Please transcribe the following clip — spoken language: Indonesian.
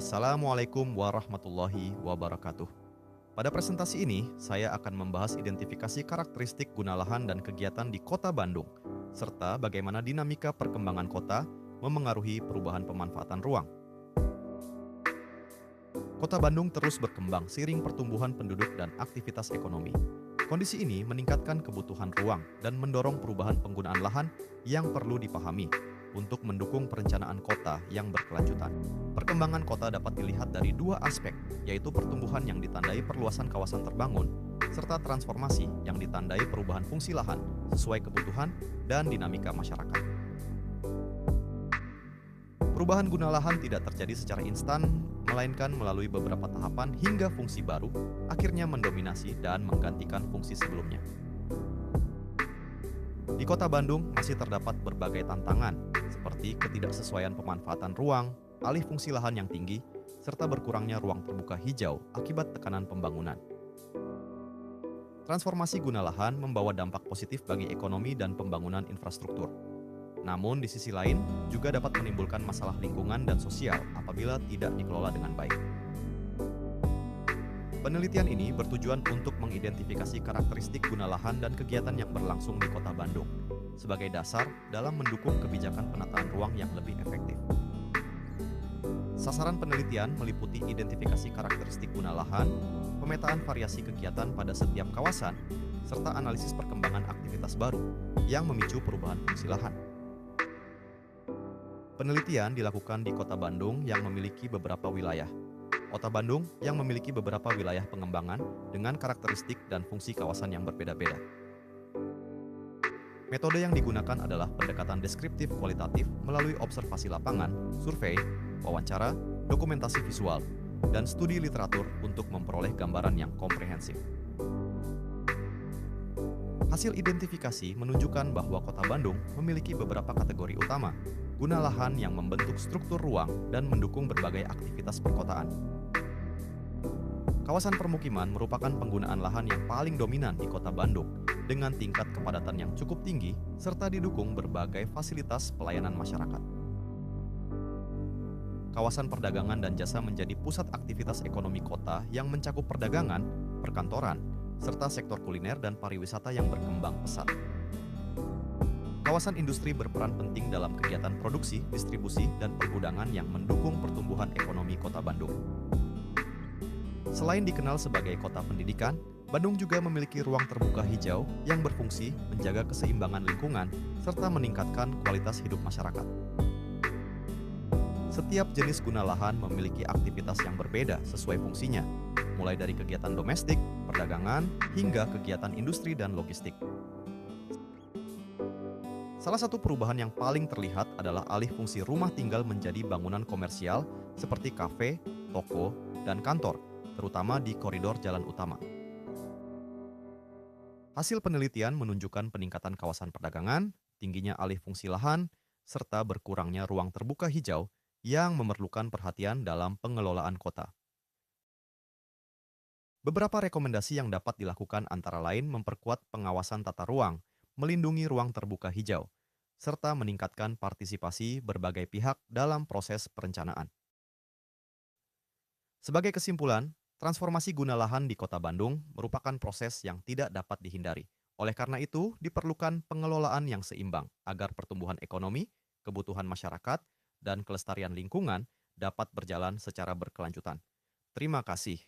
Assalamualaikum warahmatullahi wabarakatuh. Pada presentasi ini, saya akan membahas identifikasi karakteristik guna lahan dan kegiatan di Kota Bandung, serta bagaimana dinamika perkembangan kota memengaruhi perubahan pemanfaatan ruang. Kota Bandung terus berkembang seiring pertumbuhan penduduk dan aktivitas ekonomi. Kondisi ini meningkatkan kebutuhan ruang dan mendorong perubahan penggunaan lahan yang perlu dipahami untuk mendukung perencanaan kota yang berkelanjutan. Perkembangan kota dapat dilihat dari dua aspek, yaitu pertumbuhan yang ditandai perluasan kawasan terbangun, serta transformasi yang ditandai perubahan fungsi lahan sesuai kebutuhan dan dinamika masyarakat. Perubahan guna lahan tidak terjadi secara instan, melainkan melalui beberapa tahapan hingga fungsi baru akhirnya mendominasi dan menggantikan fungsi sebelumnya. Di Kota Bandung masih terdapat berbagai tantangan, seperti ketidaksesuaian pemanfaatan ruang, alih fungsi lahan yang tinggi, serta berkurangnya ruang terbuka hijau akibat tekanan pembangunan. Transformasi guna lahan membawa dampak positif bagi ekonomi dan pembangunan infrastruktur. Namun di sisi lain, juga dapat menimbulkan masalah lingkungan dan sosial apabila tidak dikelola dengan baik. Penelitian ini bertujuan untuk mengidentifikasi karakteristik guna lahan dan kegiatan yang berlangsung di Kota Bandung sebagai dasar dalam mendukung kebijakan penataan ruang yang lebih efektif. Sasaran penelitian meliputi identifikasi karakteristik guna lahan, pemetaan variasi kegiatan pada setiap kawasan, serta analisis perkembangan aktivitas baru yang memicu perubahan fungsi lahan. Penelitian dilakukan di Kota Bandung yang memiliki beberapa wilayah. Kota Bandung yang memiliki beberapa wilayah pengembangan dengan karakteristik dan fungsi kawasan yang berbeda-beda. Metode yang digunakan adalah pendekatan deskriptif kualitatif melalui observasi lapangan, survei, wawancara, dokumentasi visual, dan studi literatur untuk memperoleh gambaran yang komprehensif. Hasil identifikasi menunjukkan bahwa Kota Bandung memiliki beberapa kategori utama guna lahan yang membentuk struktur ruang dan mendukung berbagai aktivitas perkotaan. Kawasan permukiman merupakan penggunaan lahan yang paling dominan di Kota Bandung dengan tingkat kepadatan yang cukup tinggi serta didukung berbagai fasilitas pelayanan masyarakat. Kawasan perdagangan dan jasa menjadi pusat aktivitas ekonomi kota yang mencakup perdagangan, perkantoran, serta sektor kuliner dan pariwisata yang berkembang pesat. Kawasan industri berperan penting dalam kegiatan produksi, distribusi, dan pergudangan yang mendukung pertumbuhan ekonomi Kota Bandung. Selain dikenal sebagai kota pendidikan, Bandung juga memiliki ruang terbuka hijau yang berfungsi menjaga keseimbangan lingkungan serta meningkatkan kualitas hidup masyarakat. Setiap jenis guna lahan memiliki aktivitas yang berbeda sesuai fungsinya, mulai dari kegiatan domestik, perdagangan, hingga kegiatan industri dan logistik. Salah satu perubahan yang paling terlihat adalah alih fungsi rumah tinggal menjadi bangunan komersial seperti kafe, toko, dan kantor, terutama di koridor jalan utama. Hasil penelitian menunjukkan peningkatan kawasan perdagangan, tingginya alih fungsi lahan, serta berkurangnya ruang terbuka hijau yang memerlukan perhatian dalam pengelolaan kota. Beberapa rekomendasi yang dapat dilakukan antara lain memperkuat pengawasan tata ruang, melindungi ruang terbuka hijau, serta meningkatkan partisipasi berbagai pihak dalam proses perencanaan. Sebagai kesimpulan, transformasi guna lahan di Kota Bandung merupakan proses yang tidak dapat dihindari. Oleh karena itu, diperlukan pengelolaan yang seimbang agar pertumbuhan ekonomi, kebutuhan masyarakat, dan kelestarian lingkungan dapat berjalan secara berkelanjutan. Terima kasih.